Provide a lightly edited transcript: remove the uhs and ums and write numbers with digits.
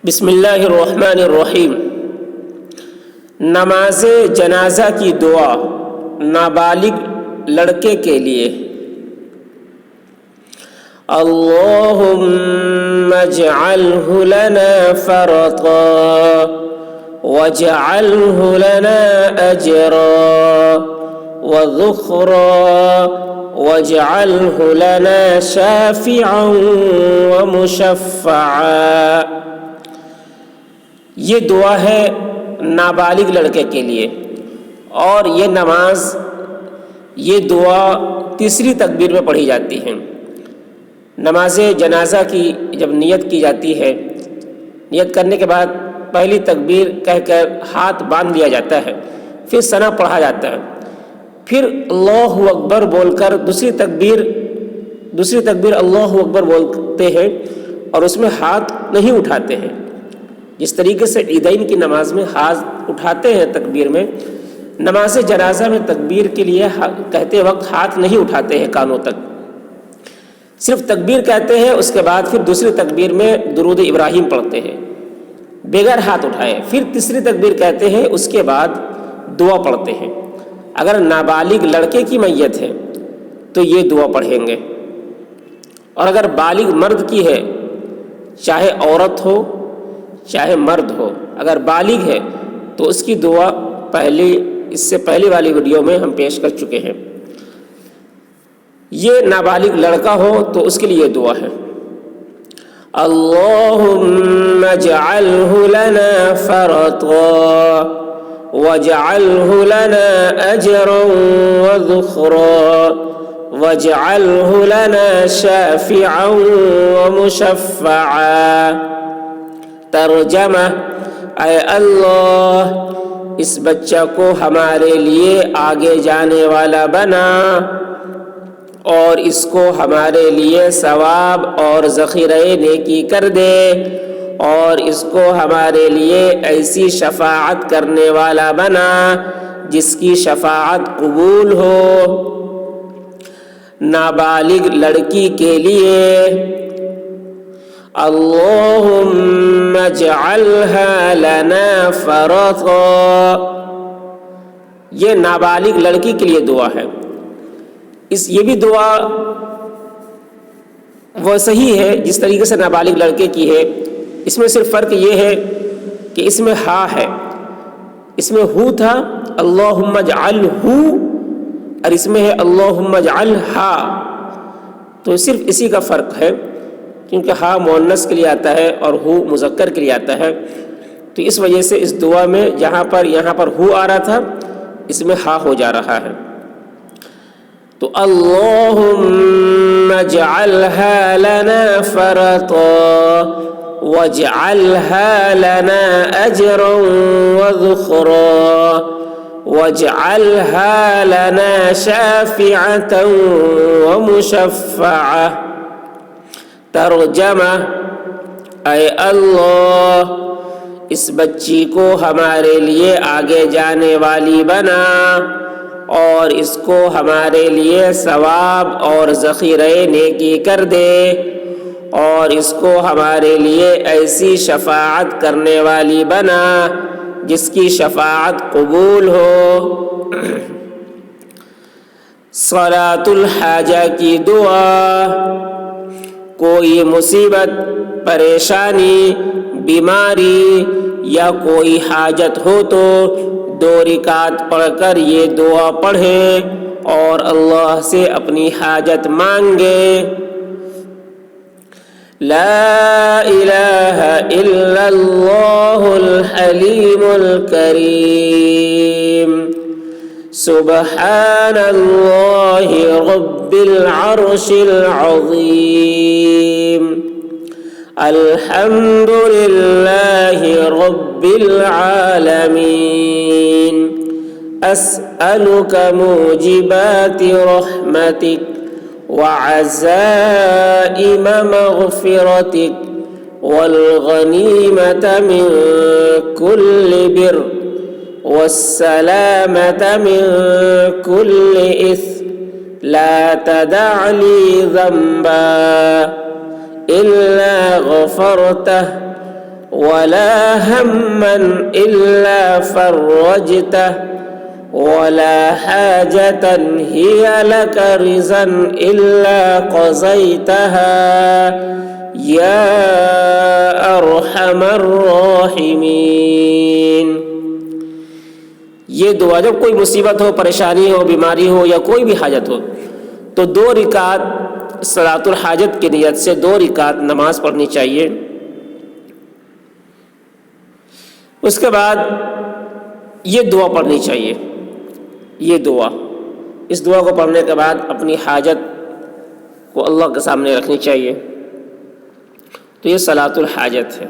بسم اللہ الرحمن الرحیم۔ نماز جنازہ کی دعا نابالغ لڑکے کے لیے۔ اللہم اجعلہ لنا فرطا واجعلہ لنا اجرا وذخرا واجعلہ لنا شافعا ومشفعا۔ یہ دعا ہے نابالغ لڑکے کے لیے، اور یہ نماز، یہ دعا تیسری تکبیر میں پڑھی جاتی ہے۔ نماز جنازہ کی جب نیت کی جاتی ہے، نیت کرنے کے بعد پہلی تکبیر کہہ کر ہاتھ باندھ لیا جاتا ہے، پھر ثنا پڑھا جاتا ہے، پھر اللہ اکبر بول کر دوسری تکبیر اللہ اکبر بولتے ہیں، اور اس میں ہاتھ نہیں اٹھاتے ہیں۔ جس طریقے سے عیدین کی نماز میں ہاتھ اٹھاتے ہیں تکبیر میں، نماز جنازہ میں تکبیر کے لیے کہتے وقت ہاتھ نہیں اٹھاتے ہیں کانوں تک، صرف تکبیر کہتے ہیں، اس کے بعد پھر دوسری تکبیر میں درود ابراہیم پڑھتے ہیں بغیر ہاتھ اٹھائے، پھر تیسری تکبیر کہتے ہیں، اس کے بعد دعا پڑھتے ہیں۔ اگر نابالغ لڑکے کی میت ہے تو یہ دعا پڑھیں گے، اور اگر بالغ مرد کی ہے، چاہے عورت ہو چاہے مرد ہو، اگر بالغ ہے تو اس کی دعا اس سے پہلی والی ویڈیو میں ہم پیش کر چکے ہیں۔ یہ نابالغ لڑکا ہو تو اس کے لیے یہ دعا ہے، اللہم اجعلہ لنا فرطا واجعلہ لنا اجرا وذخرا واجعلہ لنا شافعا ومشفعا۔ ترجمہ: اے اللہ، اس بچہ کو ہمارے لیے آگے جانے والا بنا، اور اس کو ہمارے لیے ثواب اور ذخیرہ نیکی کر دے، اور اس کو ہمارے لیے ایسی شفاعت کرنے والا بنا جس کی شفاعت قبول ہو۔ نابالغ لڑکی کے لیے اللہم اجعلہا لنا فرطا، یہ نابالغ لڑکی کے لیے دعا ہے۔ یہ بھی دعا وہ صحیح ہے جس طریقے سے نابالغ لڑکے کی ہے، اس میں صرف فرق یہ ہے کہ اس میں ہا ہے، اس میں ہو تھا اللہم اجعلہ، اور اس میں ہے اللہم اجعلہا، تو صرف اسی کا فرق ہے، کیونکہ ہا مؤنث کے لیے آتا ہے اور ہو مذکر کے لیے آتا ہے، تو اس وجہ سے اس دعا میں یہاں پر ہو آ رہا تھا، اس میں ہا ہو جا رہا ہے۔ تو اللہم اجعلہا لنا فرطا واجعلہا لنا اجرا وذخرا واجعلہا لنا شافعة ومشفعة۔ ترجمہ: اے اللہ، اس بچی کو ہمارے لیے آگے جانے والی بنا، اور اس کو ہمارے لیے ثواب اور ذخیرہ نیکی کر دے، اور اس کو ہمارے لیے ایسی شفاعت کرنے والی بنا جس کی شفاعت قبول ہو۔ صلاۃ الحاجہ کی دعا۔ کوئی مصیبت، پریشانی، بیماری یا کوئی حاجت ہو تو 2 رکعت پڑھ کر یہ دعا پڑھیں اور اللہ سے اپنی حاجت مانگے۔ لا الہ الا اللہ الحلیم الکریم، سبحان اللہ رب العرش العظیم، الحمد للہ رب العالمین، اسألک موجبات رحمتک وعزائم مغفرتک والغنیمة من كل بر والسلامة من كل إثم، لا تدع لي ذنبا إلا غفرته ولا هما إلا فرجته ولا حاجة هي لك رضا إلا قضيتها يا أرحم الراحمين. یہ دعا جب کوئی مصیبت ہو، پریشانی ہو، بیماری ہو یا کوئی بھی حاجت ہو تو 2 رکعت صلاۃ الحاجت کی نیت سے 2 رکعت نماز پڑھنی چاہیے. اس کے بعد یہ دعا پڑھنی چاہیے. یہ دعا، اس دعا کو پڑھنے کے بعد اپنی حاجت کو اللہ کے سامنے رکھنی چاہیے. تو یہ صلاۃ الحاجت ہے.